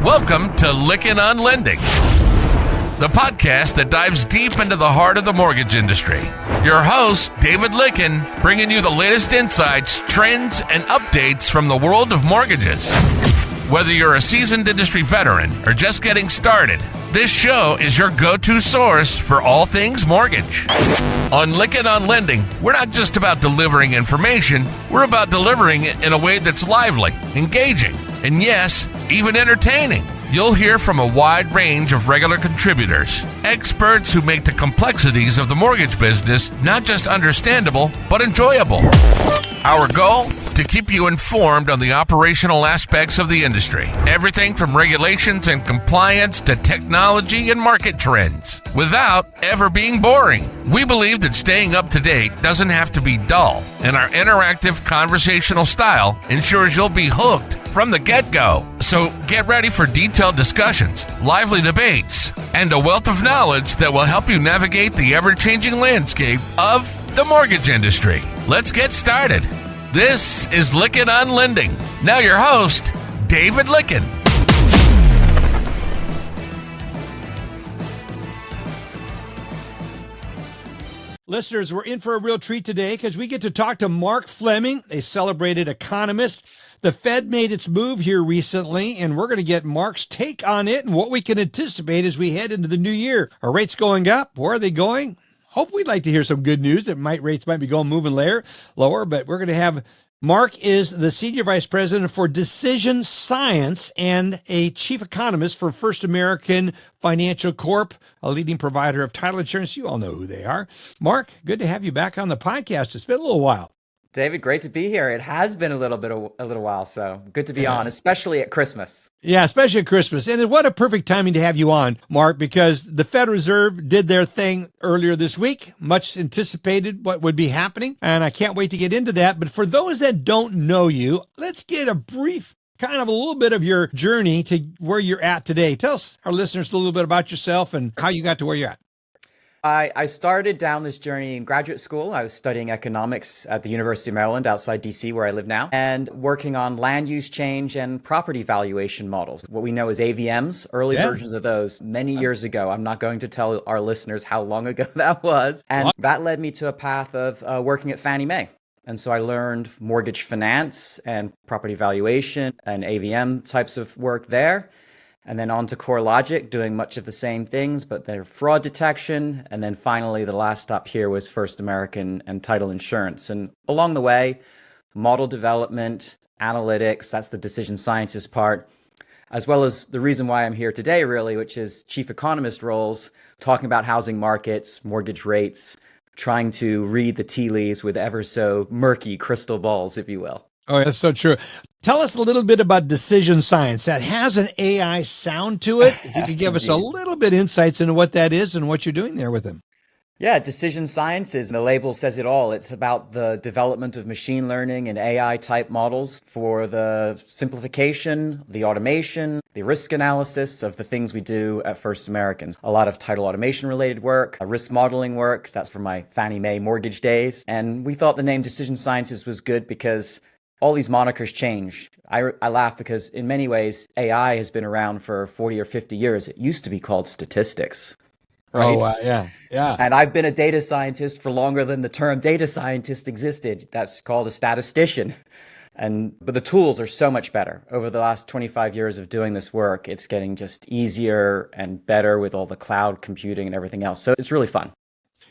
Welcome to Lykken on Lending, the podcast that dives deep into the heart of the mortgage industry. Your host, David Lykken, bringing you the latest insights, trends, and updates from the world of mortgages. Whether you're a seasoned industry veteran or just getting started, this show is your go-to source for all things mortgage. On Lykken on Lending, we're not just about delivering information, we're about delivering it in a way that's lively, engaging, and yes, even entertaining. You'll hear from a wide range of regular contributors, experts who make the complexities of the mortgage business not just understandable, but enjoyable. Our goal? To keep you informed on the operational aspects of the industry. Everything from regulations and compliance to technology and market trends, without ever being boring. We believe that staying up to date doesn't have to be dull, and our interactive conversational style ensures you'll be hooked from the get-go. So get ready for detailed discussions, lively debates, and a wealth of knowledge that will help you navigate the ever-changing landscape of the mortgage industry. Let's get started. This is Lykken on Lending. Now your host, David Lykken. Listeners, we're in for a real treat today because we get to talk to Mark Fleming, a celebrated economist. The Fed made its move here recently, and we're going to get Mark's take on it and what we can anticipate as we head into the new year. Are rates going up? Where are they going? Hope we'd like to hear some good news that rates might be moving lower, but we're going to have Mark is the Senior Vice President for Decision Science and a Chief Economist for First American Financial Corp, a leading provider of title insurance. You all know who they are. Mark, good to have you back on the podcast. It's been a little while. David, great to be here. It has been a little while, so good to be on, especially at Christmas. Yeah, especially at Christmas. And what a perfect timing to have you on, Mark, because the Federal Reserve did their thing earlier this week, much anticipated what would be happening, and I can't wait to get into that. But for those that don't know you, let's get a brief kind of a little bit of your journey to where you're at today. Tell us, our listeners, a little bit about yourself and how you got to where you're at. I started down this journey in graduate school. I was studying economics at the University of Maryland outside DC, where I live now, and working on land use change and property valuation models, what we know as AVMs, early versions of those many years ago. I'm not going to tell our listeners how long ago that was. And that led me to a path of working at Fannie Mae. And so I learned mortgage finance and property valuation and AVM types of work there. And then on to CoreLogic, doing much of the same things, but they're fraud detection. And then finally, the last stop here was First American and title insurance. And along the way, model development, analytics, that's the decision scientist part, as well as the reason why I'm here today, really, which is chief economist roles, talking about housing markets, mortgage rates, trying to read the tea leaves with ever so murky crystal balls, if you will. Oh, that's so true. Tell us a little bit about decision science. That has an AI sound to it. If you could give us a little bit insights into what that is and what you're doing there with them. Yeah, decision science the label says it all. It's about the development of machine learning and AI type models for the simplification, the automation, the risk analysis of the things we do at First American. A lot of title automation related work, risk modeling work. That's from my Fannie Mae mortgage days. And we thought the name decision sciences was good because all these monikers change. I laugh because in many ways, AI has been around for 40 or 50 years. It used to be called statistics. Right? Oh, yeah. And I've been a data scientist for longer than the term data scientist existed. That's called a statistician. But the tools are so much better. Over the last 25 years of doing this work, it's getting just easier and better with all the cloud computing and everything else. So it's really fun.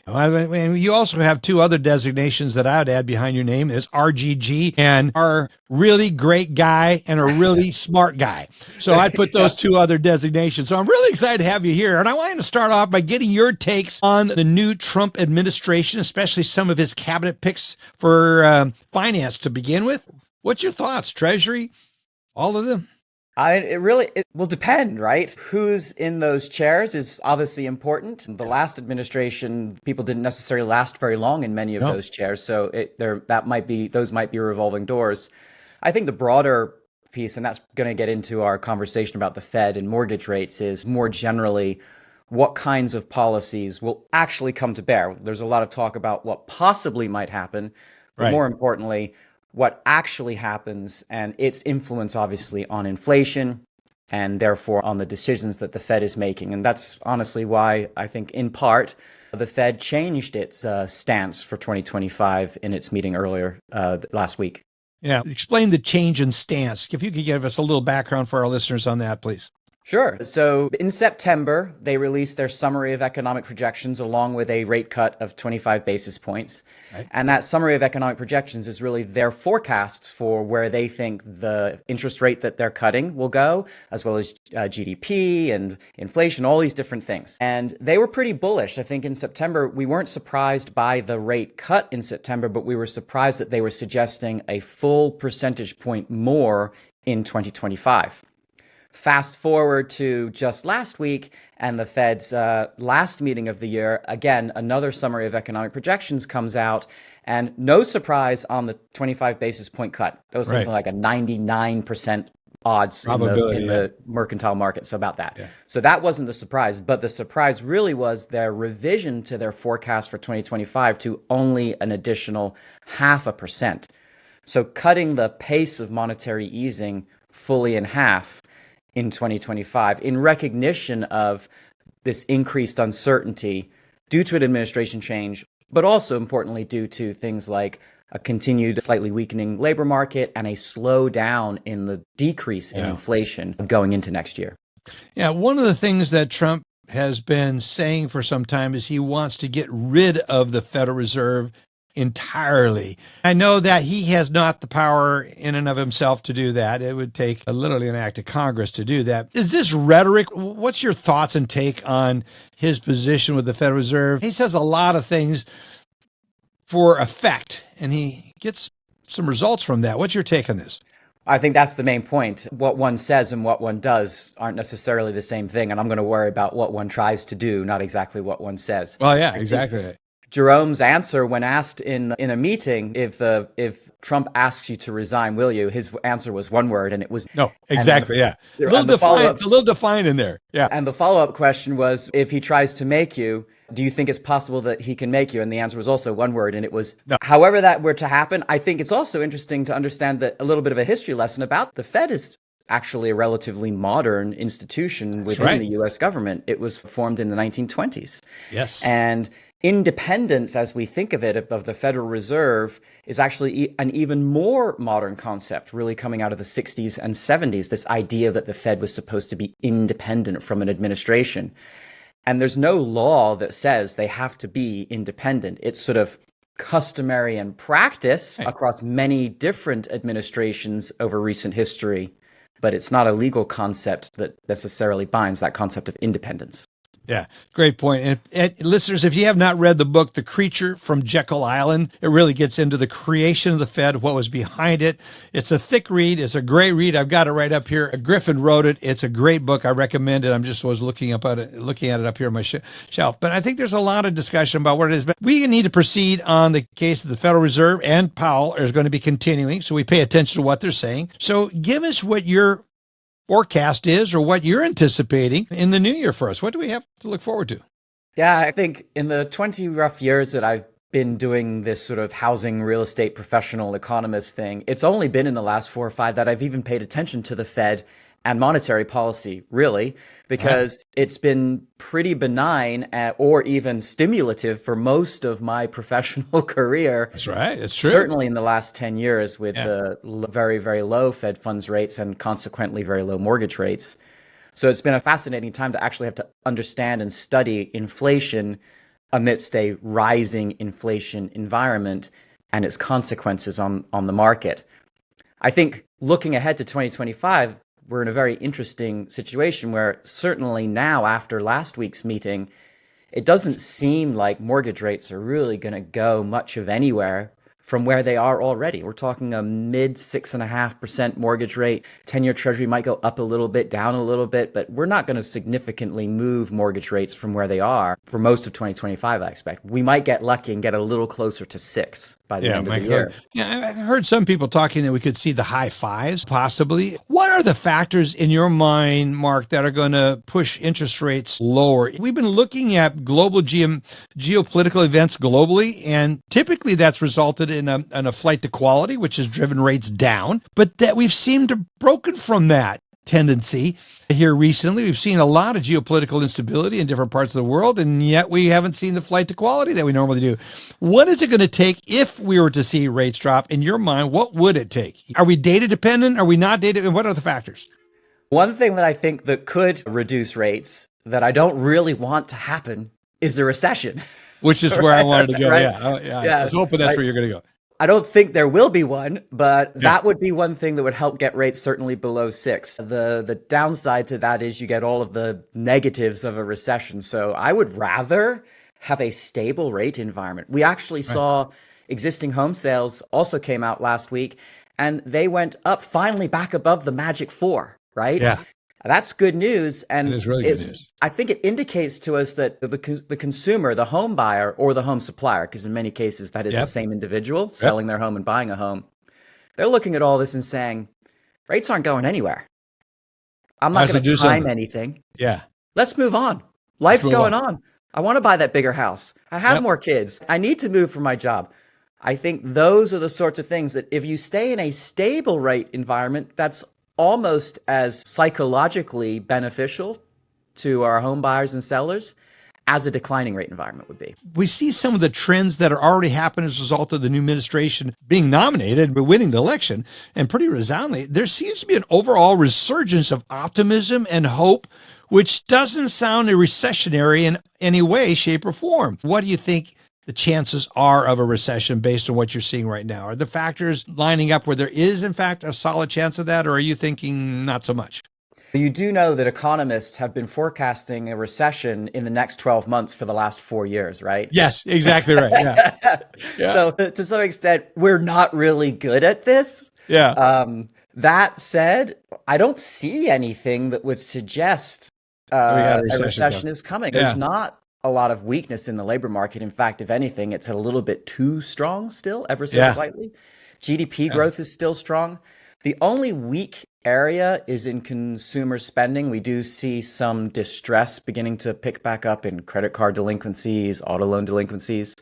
And you also have two other designations that I would add behind your name is RGG and our really great guy and a really smart guy. So I'd put those two other designations. So I'm really excited to have you here. And I wanted to start off by getting your takes on the new Trump administration, especially some of his cabinet picks for finance to begin with. What's your thoughts? Treasury, all of them? It will depend, right? Who's in those chairs is obviously important. The last administration, people didn't necessarily last very long in many of those chairs. So those might be revolving doors. I think the broader piece, and that's going to get into our conversation about the Fed and mortgage rates, is more generally what kinds of policies will actually come to bear. There's a lot of talk about what possibly might happen, but more importantly, what actually happens and its influence, obviously, on inflation and therefore on the decisions that the Fed is making. And that's honestly why I think, in part, the Fed changed its stance for 2025 in its meeting earlier last week. Yeah. Explain the change in stance. If you could give us a little background for our listeners on that, please. Sure. So in September, they released their summary of economic projections along with a rate cut of 25 basis points. Right. And that summary of economic projections is really their forecasts for where they think the interest rate that they're cutting will go, as well as GDP and inflation, all these different things. And they were pretty bullish. I think in September, we weren't surprised by the rate cut in September, but we were surprised that they were suggesting a full percentage point more in 2025. Fast forward to just last week and the Fed's last meeting of the year, again, another summary of economic projections comes out, and no surprise on the 25 basis point cut. That was something like a 99% odds in the mercantile market. So about that. Yeah. So that wasn't the surprise, but the surprise really was their revision to their forecast for 2025 to only an additional 0.5%. So cutting the pace of monetary easing fully in half in 2025 in recognition of this increased uncertainty due to an administration change, but also importantly due to things like a continued slightly weakening labor market and a slowdown in the decrease in inflation going into next year. Yeah, one of the things that Trump has been saying for some time is he wants to get rid of the Federal Reserve entirely. I know that he has not the power in and of himself to do that. It would take literally an act of Congress to do that. Is this rhetoric? What's your thoughts and take on his position with the Federal Reserve? He says a lot of things for effect, and he gets some results from that. What's your take on this? I think that's the main point. What one says and what one does aren't necessarily the same thing, and I'm going to worry about what one tries to do, not exactly what one says. Well, yeah, exactly. Jerome's answer when asked in a meeting, if Trump asks you to resign, will you? His answer was one word, and it was no. Exactly, yeah. A little defined in there, yeah. And the follow-up question was, if he tries to make you, do you think it's possible that he can make you? And the answer was also one word, and it was no. However that were to happen, I think it's also interesting to understand that a little bit of a history lesson about the Fed is actually a relatively modern institution within the U.S. government. It was formed in the 1920s. Yes. And independence, as we think of it, of the Federal Reserve is actually an even more modern concept, really coming out of the 60s and 70s, this idea that the Fed was supposed to be independent from an administration. And there's no law that says they have to be independent. It's sort of customary and practice across many different administrations over recent history, but it's not a legal concept that necessarily binds that concept of independence. Yeah, great point. And listeners, if you have not read the book, The Creature from Jekyll Island, it really gets into the creation of the Fed, what was behind it. It's a thick read. It's a great read. I've got it right up here. Griffin wrote it. It's a great book. I recommend it. I'm just was looking at it up here on my shelf. But I think there's a lot of discussion about what it is. But we need to proceed on the case of the Federal Reserve, and Powell is going to be continuing. So we pay attention to what they're saying. So give us what your forecast is, or what you're anticipating in the new year for us. What do we have to look forward to? Yeah, I think in the 20 rough years that I've been doing this sort of housing, real estate, professional economist thing, it's only been in the last 4 or 5 that I've even paid attention to the Fed and monetary policy, really, because it's been pretty benign or even stimulative for most of my professional career. That's right. It's true. Certainly in the last 10 years with the very, very low Fed funds rates and consequently very low mortgage rates. So it's been a fascinating time to actually have to understand and study inflation amidst a rising inflation environment and its consequences on the market. I think looking ahead to 2025, we're in a very interesting situation where certainly now, after last week's meeting, it doesn't seem like mortgage rates are really going to go much of anywhere from where they are already. We're talking a mid 6.5% mortgage rate. 10-year Treasury might go up a little bit, down a little bit, but we're not going to significantly move mortgage rates from where they are for most of 2025, I expect. We might get lucky and get a little closer to 6 by the end of the year. Yeah, I've heard some people talking that we could see the high 5s, possibly. What are the factors in your mind, Mark, that are going to push interest rates lower? We've been looking at global geopolitical events globally, and typically that's resulted in a flight to quality, which has driven rates down, but that we've seemed to have broken from that. tendency here recently. We've seen a lot of geopolitical instability in different parts of the world, and yet we haven't seen the flight to quality that we normally do. What is it going to take if we were to see rates drop? In your mind, what would it take? Are we data dependent? Are we not data? And what are the factors? One thing that I think that could reduce rates that I don't really want to happen is a recession. Which is where I wanted to go. Right? Yeah. I was hoping that's where you're going to go. I don't think there will be one, but that would be one thing that would help get rates certainly below 6. The downside to that is you get all of the negatives of a recession. So I would rather have a stable rate environment. We actually saw existing home sales also came out last week, and they went up finally back above the magic 4, right? Yeah. That's good news, and it is really good news. I think it indicates to us that the consumer, the home buyer or the home supplier, because in many cases that is the same individual selling their home and buying a home, they're looking at all this and saying, rates aren't going anywhere. I'm not going to time anything. Yeah. Let's move on. Life's going on. I want to buy that bigger house. I have more kids. I need to move for my job. I think those are the sorts of things that if you stay in a stable rate environment, that's almost as psychologically beneficial to our home buyers and sellers as a declining rate environment would be. We see some of the trends that are already happening as a result of the new administration being nominated and winning the election, and pretty resoundingly. There seems to be an overall resurgence of optimism and hope, which doesn't sound recessionary in any way, shape, or form. What do you think the chances are of a recession based on what you're seeing right now? Are the factors lining up where there is, in fact, a solid chance of that, or are you thinking not so much? You do know that economists have been forecasting a recession in the next 12 months for the last 4 years, right? Yes, exactly right. Yeah. So to some extent, we're not really good at this. Yeah. That said, I don't see anything that would suggest a recession is coming. There's not a lot of weakness in the labor market. In fact, if anything, it's a little bit too strong still, ever so slightly. GDP growth is still strong. The only weak area is in consumer spending. We do see some distress beginning to pick back up in credit card delinquencies, auto loan delinquencies.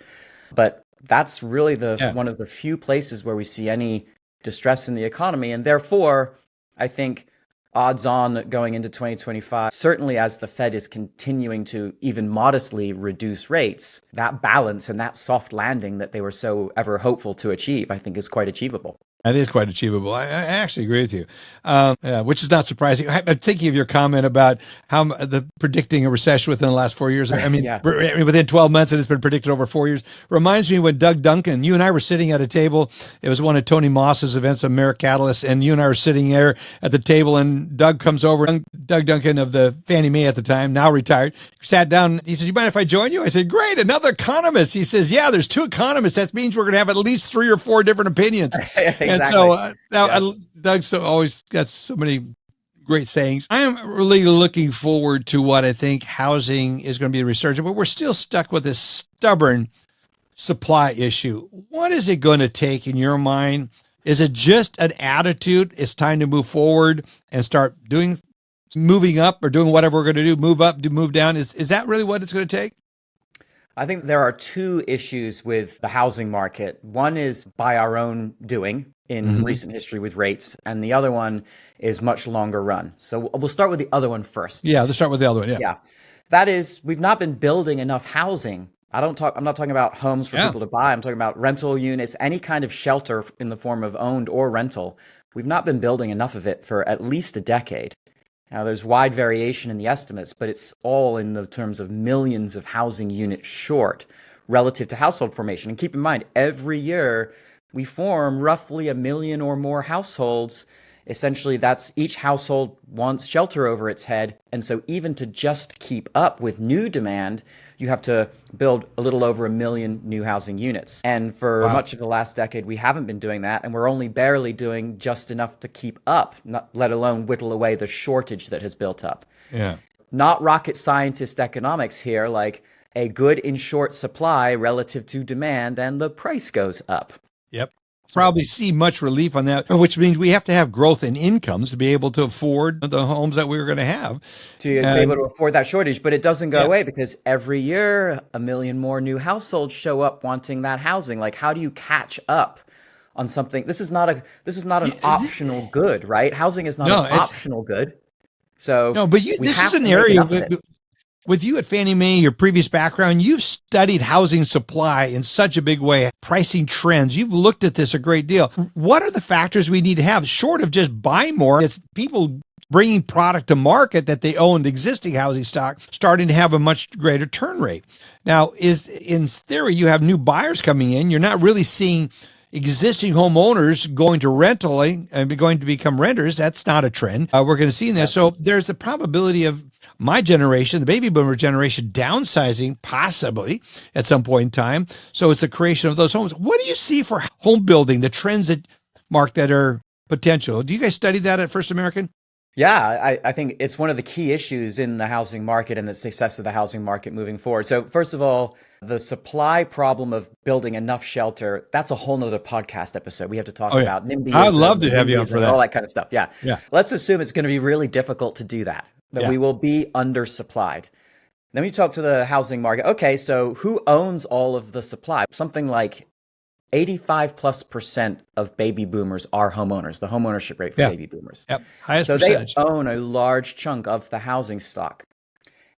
But that's really one of the few places where we see any distress in the economy. And therefore, I think odds on going into 2025, certainly as the Fed is continuing to even modestly reduce rates, that balance and that soft landing that they were so ever hopeful to achieve, I think is quite achievable. That is quite achievable. I actually agree with you, which is not surprising. I'm thinking of your comment about how predicting a recession within the last 4 years. I mean, within 12 months, it has been predicted over 4 years. Reminds me when Doug Duncan, you and I were sitting at a table. It was one of Tony Moss's events of America Catalyst, and you and I were sitting there at the table, and Doug comes over. Doug Duncan of the Fannie Mae at the time, now retired, sat down. He said, "You mind if I join you?" I said, "Great, another economist." He says, "Yeah, there's 2 economists. That means we're going to have at least 3 or 4 different opinions." Exactly. And so Doug's always got so many great sayings. I am really looking forward to what I think housing is going to be resurgent, but we're still stuck with this stubborn supply issue. What is it going to take in your mind? Is it just an attitude? It's time to move forward and start moving up or doing whatever we're going to do, move up, move down. Is that really what it's going to take? I think there are 2 issues with the housing market. One is by our own doing in recent history with rates, and the other one is much longer run. So we'll start with the other one first. Yeah, let's start with the other one. Yeah. That is, we've not been building enough housing. I'm not talking about homes for people to buy. I'm talking about rental units, any kind of shelter in the form of owned or rental. We've not been building enough of it for at least a decade. Now, there's wide variation in the estimates, but it's all in the terms of millions of housing units short relative to household formation. And keep in mind, every year we form roughly 1 million or more households. Essentially, that's each household wants shelter over its head. And so even to just keep up with new demand, you have to build a little over 1 million new housing units. And for much of the last decade, we haven't been doing that. And we're only barely doing just enough to keep up, let alone whittle away the shortage that has built up. Yeah. Not rocket scientist economics here, like a good in short supply relative to demand and the price goes up. Yep. Probably see much relief on that, which means we have to have growth in incomes to be able to afford the homes that we're going to have. To be able to afford that shortage, but it doesn't go away because every year 1 million more new households show up wanting that housing. Like, how do you catch up on something. This is not an optional good, right? Housing is not No, an it's optional good. So no, but we this is have an to make area enough of it. with you at Fannie Mae, your previous background, you've studied housing supply in such a big way, pricing trends. You've looked at this a great deal. What are the factors we need to have short of just buying more? It's people bringing product to market that they own, the existing housing stock, starting to have a much greater turn rate. Now, is in theory, you have new buyers coming in. You're not really seeing existing homeowners going to rentaling and going to become renters. That's not a trend. We're going to see that. So there's a probability of my generation, the baby boomer generation, downsizing possibly at some point in time. So it's the creation of those homes. What do you see for home building, the trends that, Mark, that are potential? Do you guys study that at First American? Yeah, I think it's one of the key issues in the housing market and the success of the housing market moving forward. So first of all, the supply problem of building enough shelter, that's a whole nother podcast episode. We have to talk Oh, yeah. about NIMBYism, I'd love to have you on NIMBYism, for and all that. that kind of stuff. Yeah. Yeah. Let's assume it's going to be really difficult to do that Yeah. we will be undersupplied. Then we talk to the housing market. Okay, so who owns all of the supply? Something like 85+% of baby boomers are homeowners, the homeownership rate for baby boomers. Yep. Highest So percentage. they own a large chunk of the housing stock.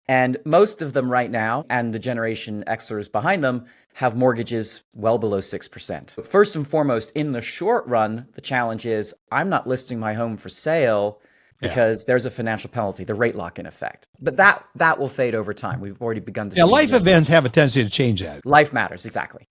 And most of them right now, and the Generation Xers behind them, have mortgages well below 6%. First and foremost, in the short run, the challenge is I'm not listing my home for sale because there's a financial penalty, the rate lock-in effect. But that will fade over time. We've already begun to see life events have a tendency to change that. Life matters, exactly.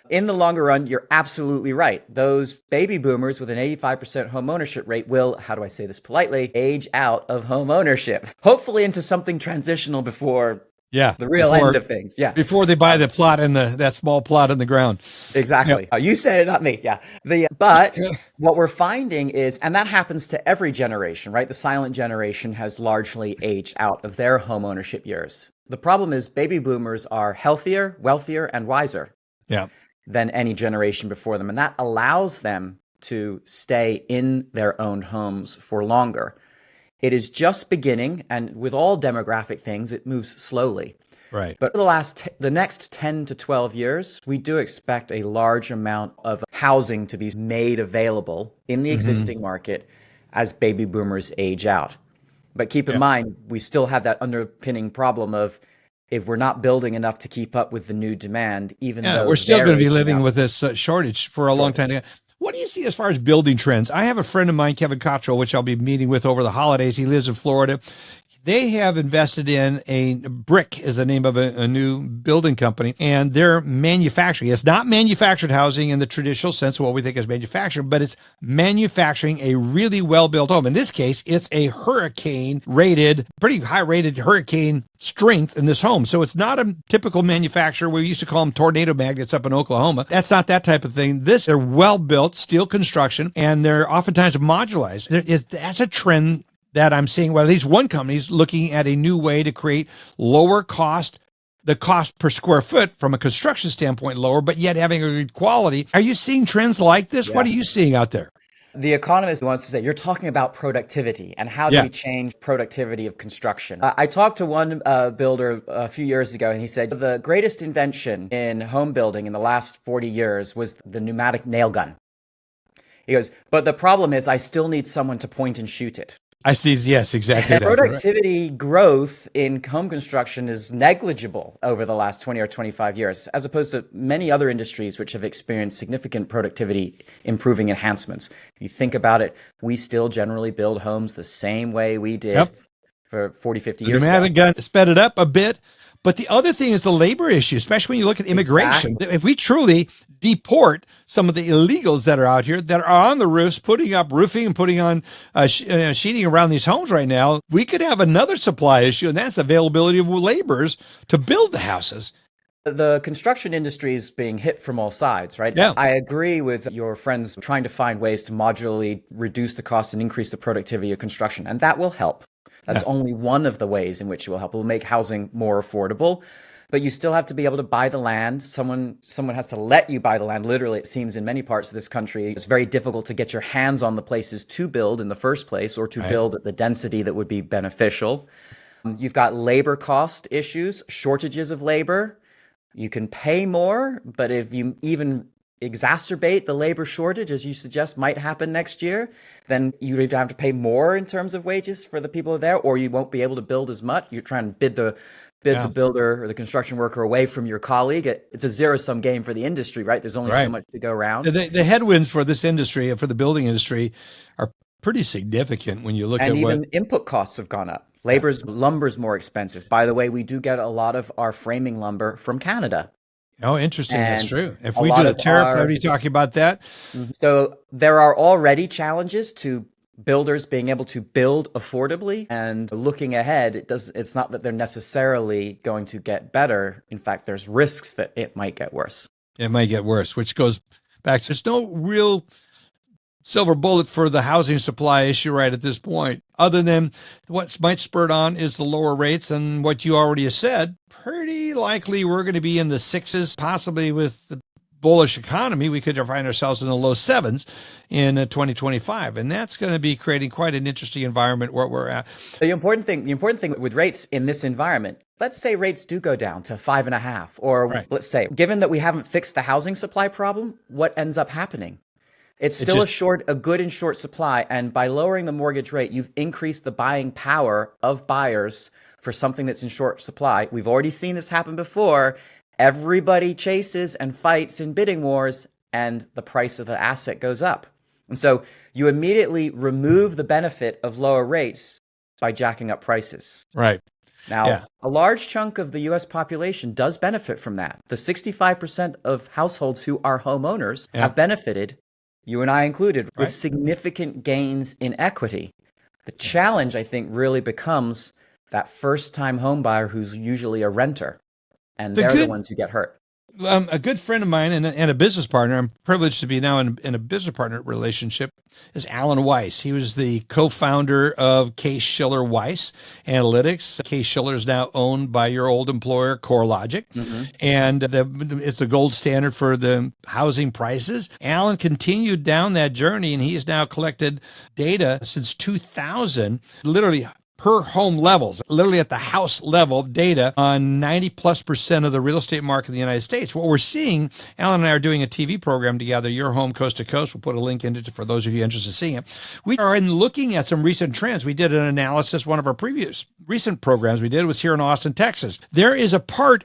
In the longer run, you're absolutely right. Those baby boomers with an 85% home ownership rate will, how do I say this politely, age out of home ownership, hopefully into something transitional before the real end of things. Yeah. Before they buy the plot in that small plot in the ground. Exactly. You said it, not me. Yeah. But what we're finding is, and that happens to every generation, right? The silent generation has largely aged out of their home ownership years. The problem is baby boomers are healthier, wealthier, and wiser. Yeah. Than any generation before them. And that allows them to stay in their own homes for longer. It is just beginning, and with all demographic things, it moves slowly. Right. But for the next 10 to 12 years, we do expect a large amount of housing to be made available in the existing market as baby boomers age out. But keep in mind, we still have that underpinning problem of if we're not building enough to keep up with the new demand, even though we're still going to be living with this shortage for a long time. What do you see as far as building trends? I have a friend of mine, Kevin Cottrell, which I'll be meeting with over the holidays. He lives in Florida. They have invested in a Brick is the name of a new building company, and they're manufacturing. It's not manufactured housing in the traditional sense of what we think is manufactured, but it's manufacturing a really well-built home. In this case, it's a hurricane-rated, pretty high-rated hurricane strength in this home. So it's not a typical manufacturer. We used to call them tornado magnets up in Oklahoma. That's not that type of thing. They're well-built, steel construction, and they're oftentimes modularized. That's a trend that I'm seeing. Well, at least one company's looking at a new way to create lower cost, the cost per square foot from a construction standpoint lower, but yet having a good quality. Are you seeing trends like this? Yeah. What are you seeing out there? The Economist wants to say, you're talking about productivity and how do we change productivity of construction? I talked to one builder a few years ago, and he said the greatest invention in home building in the last 40 years was the pneumatic nail gun. He goes, but the problem is I still need someone to point and shoot it. I see. Yes, exactly. Productivity growth in home construction is negligible over the last 20 or 25 years, as opposed to many other industries which have experienced significant productivity improving enhancements. If you think about it, we still generally build homes the same way we did for 40, 50 years ago. The pneumatic gun sped it up a bit. But the other thing is the labor issue, especially when you look at immigration. Exactly. If we truly deport some of the illegals that are out here, that are on the roofs, putting up roofing and putting on sheeting around these homes right now, we could have another supply issue, and that's the availability of laborers to build the houses. The construction industry is being hit from all sides, right? Yeah. I agree with your friends trying to find ways to modularly reduce the cost and increase the productivity of construction, and that will help. That's only one of the ways in which it will help. It will make housing more affordable, but you still have to be able to buy the land. Someone has to let you buy the land. Literally, it seems in many parts of this country, it's very difficult to get your hands on the places to build in the first place or to build at the density that would be beneficial. You've got labor cost issues, shortages of labor. You can pay more, but if you even exacerbate the labor shortage, as you suggest might happen next year, then you either have to pay more in terms of wages for the people there, or you won't be able to build as much. You're trying to bid the builder or the construction worker away from your colleague. It's a zero-sum game for the industry, right? There's only so much to go around. The headwinds for this industry, for the building industry, are pretty significant when you look at even input costs have gone up. Lumber's more expensive. By the way, we do get a lot of our framing lumber from Canada. Oh, interesting. That's true. If we do the tariff, I'd be talking about that. So there are already challenges to builders being able to build affordably, and looking ahead, it's not that they're necessarily going to get better. In fact, there's risks that it might get worse. It might get worse, which goes back to there's no real silver bullet for the housing supply issue right at this point, other than what might spur it on is the lower rates. And what you already have said, pretty likely we're going to be in the sixes, possibly with the bullish economy. We could find ourselves in the low sevens in 2025. And that's going to be creating quite an interesting environment where we're at. The important thing with rates in this environment, let's say rates do go down to 5.5, or let's say, given that we haven't fixed the housing supply problem, what ends up happening? It's still a good and short supply. And by lowering the mortgage rate, you've increased the buying power of buyers for something that's in short supply. We've already seen this happen before. Everybody chases and fights in bidding wars, and the price of the asset goes up. And so you immediately remove the benefit of lower rates by jacking up prices. Right. Now, a large chunk of the U.S. population does benefit from that. The 65% of households who are homeowners have benefited, you and I included, with significant gains in equity. The challenge, I think, really becomes that first-time home buyer who's usually a renter, and they're the ones who get hurt. A good friend of mine and a business partner, I'm privileged to be now in a business partner relationship, is Alan Weiss. He was the co-founder of Case-Shiller Weiss Analytics. Case-Shiller is now owned by your old employer, CoreLogic, and it's the gold standard for the housing prices. Alan continued down that journey, and he's now collected data since 2000, literally per home levels, literally at the house level data on 90+% of the real estate market in the United States. What we're seeing, Alan and I are doing a TV program together, Your Home Coast to Coast. We'll put a link into it for those of you interested in seeing it. We are looking at some recent trends. We did an analysis. One of our previous recent programs we did was here in Austin, Texas. There is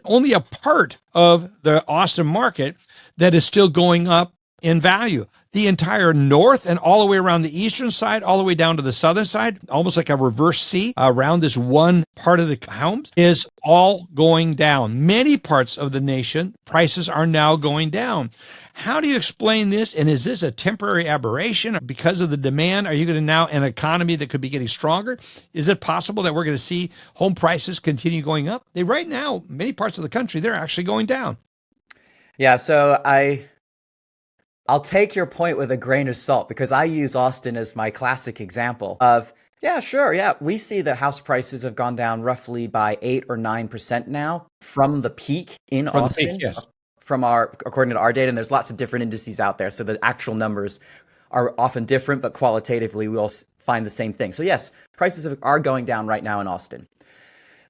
only a part of the Austin market that is still going up in value. The entire north and all the way around the eastern side, all the way down to the southern side, almost like a reverse C around this one part of the homes, is all going down. Many parts of the nation, prices are now going down. How do you explain this? And is this a temporary aberration because of the demand? Are you going to now an economy that could be getting stronger? Is it possible that we're going to see home prices continue going up? Right now, many parts of the country, they're actually going down. Yeah, so I'll take your point with a grain of salt, because I use Austin as my classic example of, we see that house prices have gone down roughly by 8 or 9% now from the peak in Austin. According to our data, and there's lots of different indices out there, so the actual numbers are often different, but qualitatively we all find the same thing. So yes, prices are going down right now in Austin.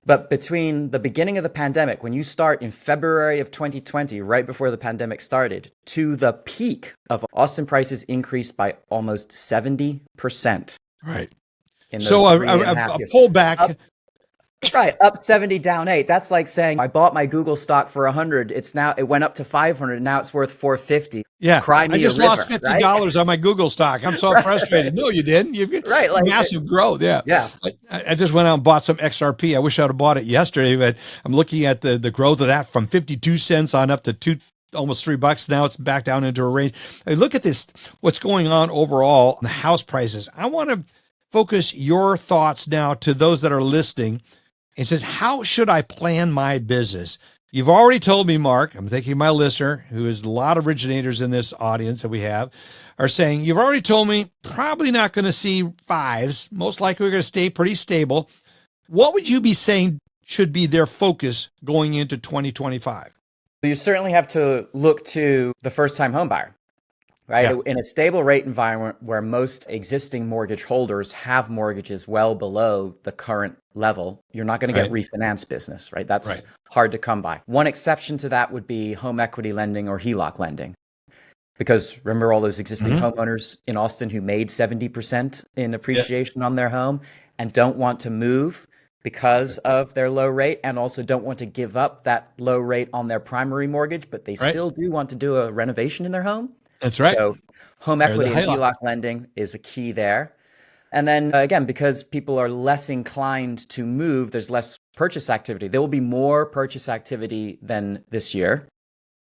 But between the beginning of the pandemic, when you start in February of 2020, right before the pandemic started, to the peak of Austin prices increased by almost 70%. Right. So a pullback. Up 70, down 8. That's like saying I bought my Google stock for 100. It went up to 500. Now it's worth 450. Yeah, I just lost $50 on my Google stock. I'm so frustrated. No, you didn't. You've massive growth. Yeah. I just went out and bought some XRP. I wish I would have bought it yesterday, but I'm looking at the growth of that from 52 cents on up to almost $3. Now it's back down into a range. I mean, look at this. What's going on overall in the house prices? I want to focus your thoughts now to those that are listening. It says, how should I plan my business? You've already told me, Mark, I'm thinking my listener, who is a lot of originators in this audience that we have, are saying, you've already told me probably not going to see 5s. Most likely we're going to stay pretty stable. What would you be saying should be their focus going into 2025? You certainly have to look to the first-time home buyer. Right? Yeah. In a stable rate environment where most existing mortgage holders have mortgages well below the current level, you're not going to get refinance business, right? That's hard to come by. One exception to that would be home equity lending or HELOC lending. Because remember all those existing homeowners in Austin who made 70% in appreciation on their home and don't want to move because of their low rate, and also don't want to give up that low rate on their primary mortgage, but they still do want to do a renovation in their home. That's right. So home equity and HELOC lending is a key there. And then again, because people are less inclined to move, there's less purchase activity. There will be more purchase activity than this year.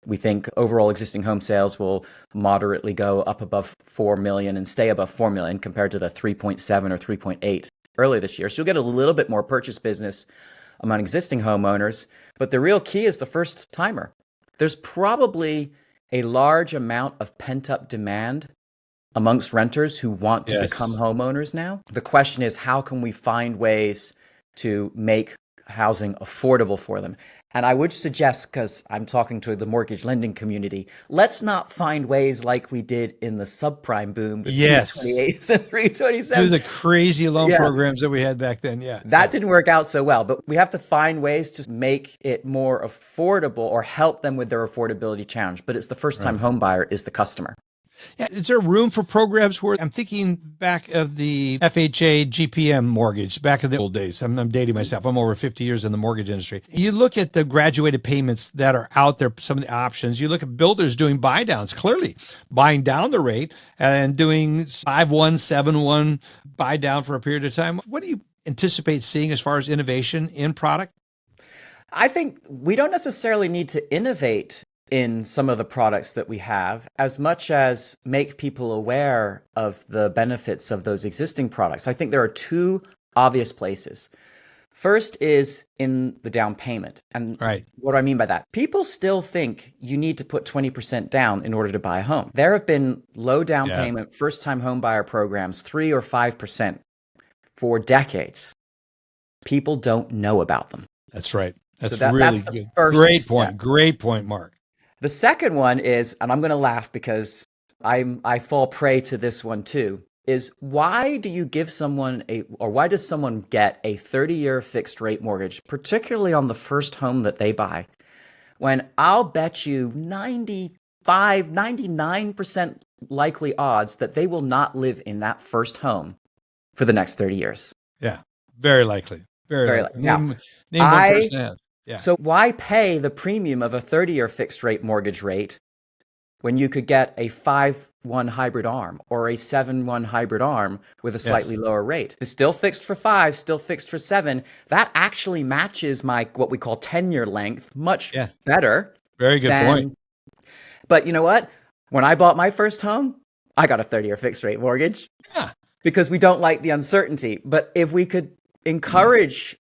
We think overall existing home sales will moderately go up above 4 million and stay above 4 million compared to the 3.7 or 3.8 earlier this year. So you'll get a little bit more purchase business among existing homeowners. But the real key is the first timer. There's probably a large amount of pent-up demand amongst renters who want to become homeowners now. The question is, how can we find ways to make housing affordable for them? And I would suggest, because I'm talking to the mortgage lending community, let's not find ways like we did in the subprime boom, the 328s and 327s. Those are the crazy loan programs that we had back then. That didn't work out so well, but we have to find ways to make it more affordable or help them with their affordability challenge. But it's the first-time home buyer is the customer. Yeah, is there room for programs where I'm thinking back of the FHA GPM mortgage back in the old days? I'm dating myself. I'm over 50 years in the mortgage industry. You look at the graduated payments that are out there, some of the options. You look at builders doing buy downs, clearly buying down the rate and doing 5-1, 7-1 buy down for a period of time. What do you anticipate seeing as far as innovation in product? I think we don't necessarily need to innovate in some of the products that we have as much as make people aware of the benefits of those existing products. I think there are two obvious places. First is in the down payment. And what do I mean by that? People still think you need to put 20% down in order to buy a home. There have been low down payment first-time home buyer programs, 3 or 5% for decades. People don't know about them. That's right. That's so really that's the good. First Great step. point. Great point, Mark. The second one is, and I'm going to laugh because I fall prey to this one too, is why does someone get a 30-year fixed rate mortgage, particularly on the first home that they buy, when I'll bet you 99% likely odds that they will not live in that first home for the next 30 years? Yeah, very likely. Very likely. Name one person has. Yeah. So why pay the premium of a 30-year fixed rate mortgage rate when you could get a 5-1 hybrid ARM or a 7-1 hybrid ARM with a slightly lower rate? It's still fixed for 5, still fixed for 7. That actually matches my what we call tenure length much better. Very good point. But you know what? When I bought my first home, I got a 30-year fixed rate mortgage. Yeah. Because we don't like the uncertainty. But if we could encourage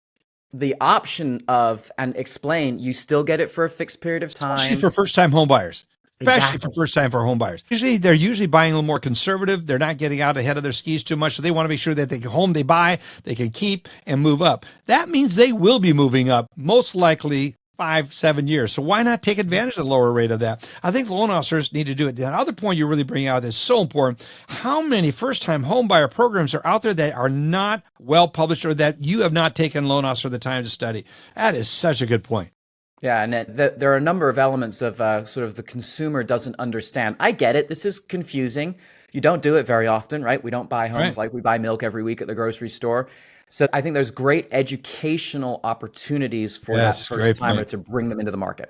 the option of and explain you still get it for a fixed period of time. Especially for first-time home buyers. Especially for first-time home buyers. They're usually buying a little more conservative. They're not getting out ahead of their skis too much. So they want to make sure that the home they buy, they can keep and move up. That means they will be moving up, most likely 5-7 years. So why not take advantage of the lower rate of that? I think loan officers need to do it. The other point you're really bringing out is so important. How many first-time home buyer programs are out there that are not well published or that you have not taken loan officer the time to study? That is such a good point. Yeah, and there are a number of elements of sort of the consumer doesn't understand. I get it. This is confusing. You don't do it very often, right? We don't buy homes like we buy milk every week at the grocery store. So I think there's great educational opportunities for that first timer to bring them into the market.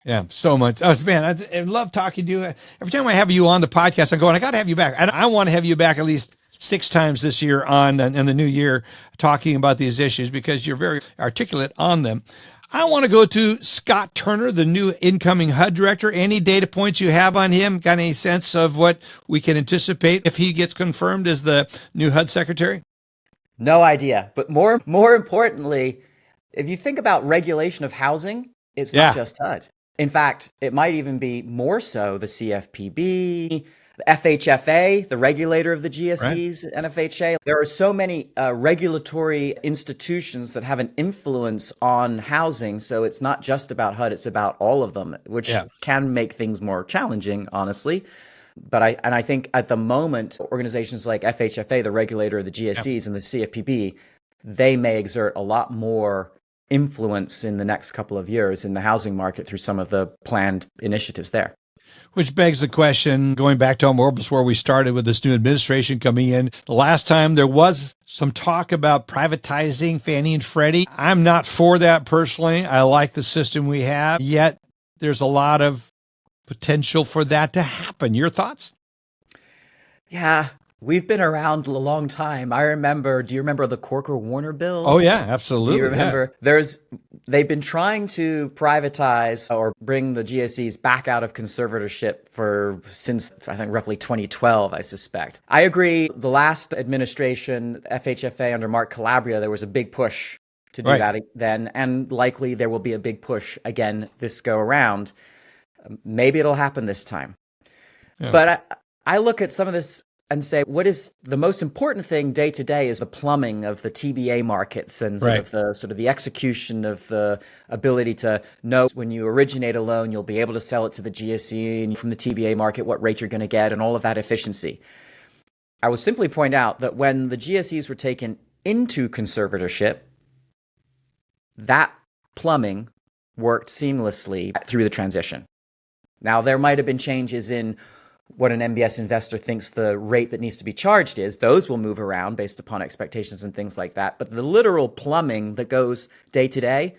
Yeah, so much. Oh, man, I love talking to you. Every time I have you on the podcast, I'm going, I got to have you back. And I want to have you back at least 6 times this year in the new year talking about these issues because you're very articulate on them. I want to go to Scott Turner, the new incoming HUD director. Any data points you have on him? Got any sense of what we can anticipate if he gets confirmed as the new HUD secretary? No idea. But more importantly, if you think about regulation of housing, it's not just HUD. In fact, it might even be more so the CFPB, the FHFA, the regulator of the GSEs, and FHA. There are so many regulatory institutions that have an influence on housing. So it's not just about HUD, it's about all of them, which can make things more challenging, honestly. But I think at the moment, organizations like FHFA, the regulator of the GSEs, and the CFPB, they may exert a lot more influence in the next couple of years in the housing market through some of the planned initiatives there. Which begs the question, going back to more before we started with this new administration coming in, the last time there was some talk about privatizing Fannie and Freddie. I'm not for that personally. I like the system we have, yet there's a lot of potential for that to happen. Your thoughts? Yeah, we've been around a long time. Do you remember the Corker-Warner bill? Oh, yeah, Do absolutely. you remember? They've been trying to privatize or bring the GSEs back out of conservatorship since I think roughly 2012, I suspect. I agree. The last administration, FHFA under Mark Calabria, there was a big push to do that then, and likely there will be a big push again this go around. Maybe it'll happen this time. Yeah. But I look at some of this and say, what is the most important thing day to day is the plumbing of the TBA markets and sort of the execution of the ability to know when you originate a loan, you'll be able to sell it to the GSE and from the TBA market, what rate you're going to get and all of that efficiency. I would simply point out that when the GSEs were taken into conservatorship, that plumbing worked seamlessly through the transition. Now, there might have been changes in what an MBS investor thinks the rate that needs to be charged is. Those will move around based upon expectations and things like that. But the literal plumbing that goes day to day,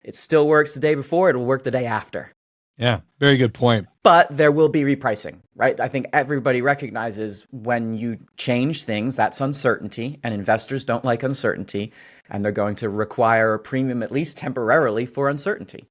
it still works the day before, it'll work the day after. Yeah, very good point. But there will be repricing, right? I think everybody recognizes when you change things, that's uncertainty, and investors don't like uncertainty, and they're going to require a premium, at least temporarily, for uncertainty.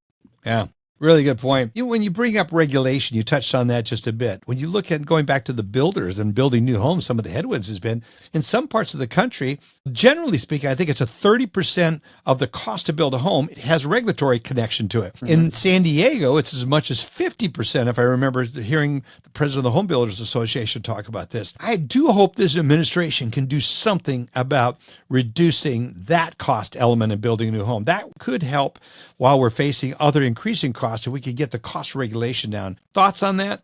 Yeah. Really good point. When you bring up regulation, you touched on that just a bit. When you look at going back to the builders and building new homes, some of the headwinds has been in some parts of the country, generally speaking, I think it's a 30% of the cost to build a home. It has regulatory connection to it. Mm-hmm. In San Diego, it's as much as 50%, if I remember hearing the president of the Home Builders Association talk about this. I do hope this administration can do something about reducing that cost element in building a new home. That could help while we're facing other increasing costs if we could get the cost regulation down. Thoughts on that?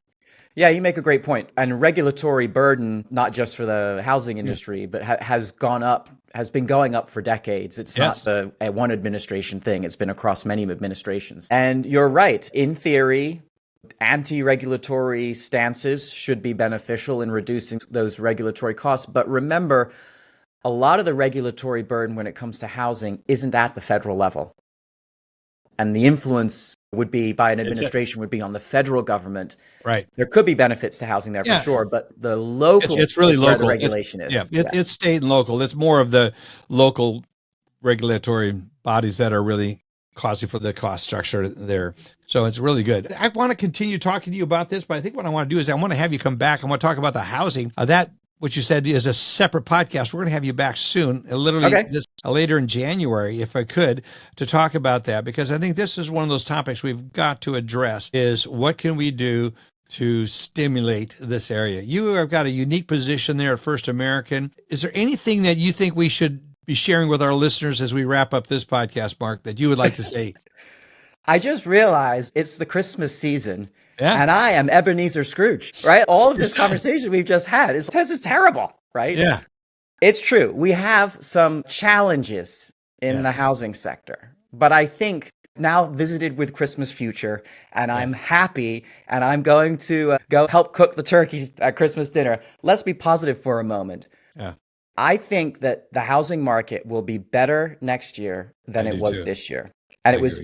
Yeah, you make a great point. And regulatory burden, not just for the housing industry, but has been going up for decades. It's not a one administration thing. It's been across many administrations. And you're right. In theory, anti-regulatory stances should be beneficial in reducing those regulatory costs. But remember, a lot of the regulatory burden when it comes to housing isn't at the federal level. And the influence would be by an administration would be on the federal government. Right. There could be benefits to housing there for sure, but the local it's really local. The regulation is. It's state and local. It's more of the local regulatory bodies that are really causing for the cost structure there. So it's really good. I want to continue talking to you about this, but I think what I want to do is I want to have you come back. I want to talk about the housing. That what you said is a separate podcast. We're going to have you back soon, later in January, if I could, to talk about that, because I think this is one of those topics we've got to address is what can we do to stimulate this area? You have got a unique position there at First American. Is there anything that you think we should be sharing with our listeners as we wrap up this podcast, Mark, that you would like to say? I just realized it's the Christmas season. Yeah. And I am Ebenezer Scrooge, right? All of this conversation we've just had is terrible, right? Yeah. It's true. We have some challenges in the housing sector, but I think now visited with Christmas Future, and I'm happy, and I'm going to go help cook the turkey at Christmas dinner. Let's be positive for a moment. Yeah. I think that the housing market will be better next year than it was this year. And it was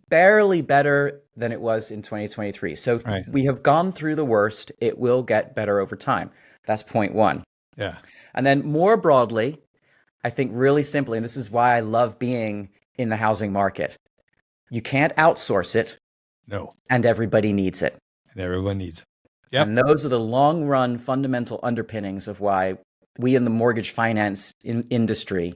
barely better than it was in 2023. So we have gone through the worst. It will get better over time. That's point one. Yeah. And then more broadly, I think really simply, and this is why I love being in the housing market, you can't outsource it. No. And everybody needs it. And everyone needs it. Yep. And those are the long run fundamental underpinnings of why we in the mortgage finance industry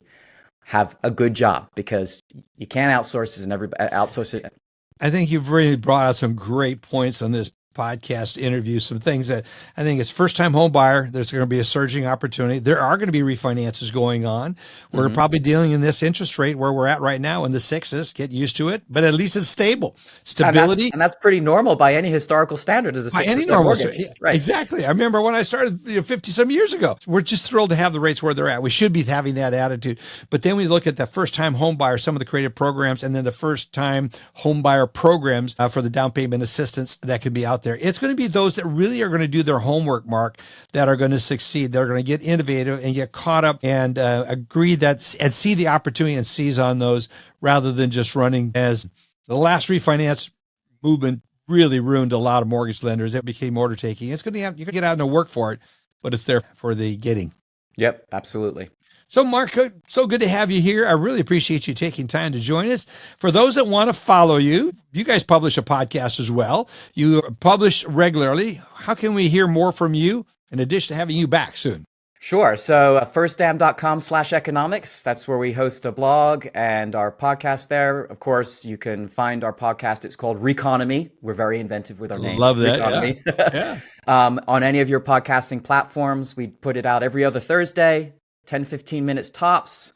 have a good job, because you can't outsource it and everybody outsource it. I think you've really brought out some great points on this podcast interview, some things that I think it's first-time home buyer. There's going to be a surging opportunity. There are going to be refinances going on. We're probably dealing in this interest rate where we're at right now in the sixes. Get used to it, but at least it's stable. Stability. And that's pretty normal by any historical standard as a 6% mortgage. Right. Exactly. I remember when I started 50-some years ago. We're just thrilled to have the rates where they're at. We should be having that attitude. But then we look at the first-time home buyer, some of the creative programs, and then the first-time home buyer programs for the down payment assistance that can be out there. It's going to be those that really are going to do their homework, Mark, that are going to succeed. They're going to get innovative and get caught up and agree that and see the opportunity and seize on those rather than just running. As the last refinance movement really ruined a lot of mortgage lenders. It became order taking. It's going to have, you can get out and work for it, but it's there for the getting. Yep, absolutely. So Mark, so good to have you here. I really appreciate you taking time to join us. For those that want to follow you, you guys publish a podcast as well. You publish regularly. How can we hear more from you in addition to having you back soon? Sure. So firstdam.com/economics. That's where we host a blog and our podcast there. Of course, you can find our podcast. It's called Reconomy. We're very inventive with our name. Love that. Reconomy. Yeah. On any of your podcasting platforms, we put it out every other Thursday, 10, 15 minutes tops.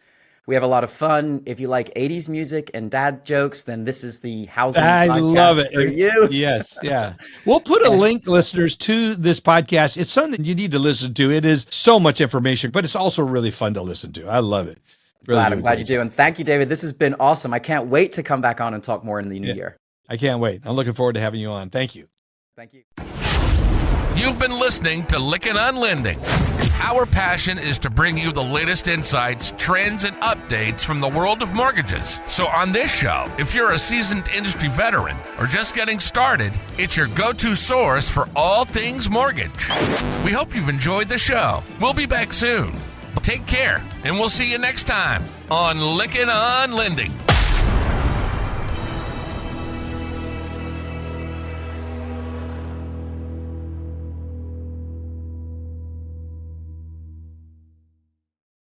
We have a lot of fun. If you like 80s music and dad jokes, then this is the housing podcast love it for you. Yes, yeah. We'll put a link, listeners, to this podcast. It's something you need to listen to. It is so much information, but it's also really fun to listen to. I love it. Really I'm glad you do. And thank you, David. This has been awesome. I can't wait to come back on and talk more in the new year. I can't wait. I'm looking forward to having you on. Thank you. Thank you. You've been listening to Lykken on Lending. Our passion is to bring you the latest insights, trends, and updates from the world of mortgages. So on this show, if you're a seasoned industry veteran or just getting started, it's your go-to source for all things mortgage. We hope you've enjoyed the show. We'll be back soon. Take care, and we'll see you next time on Lykken on Lending.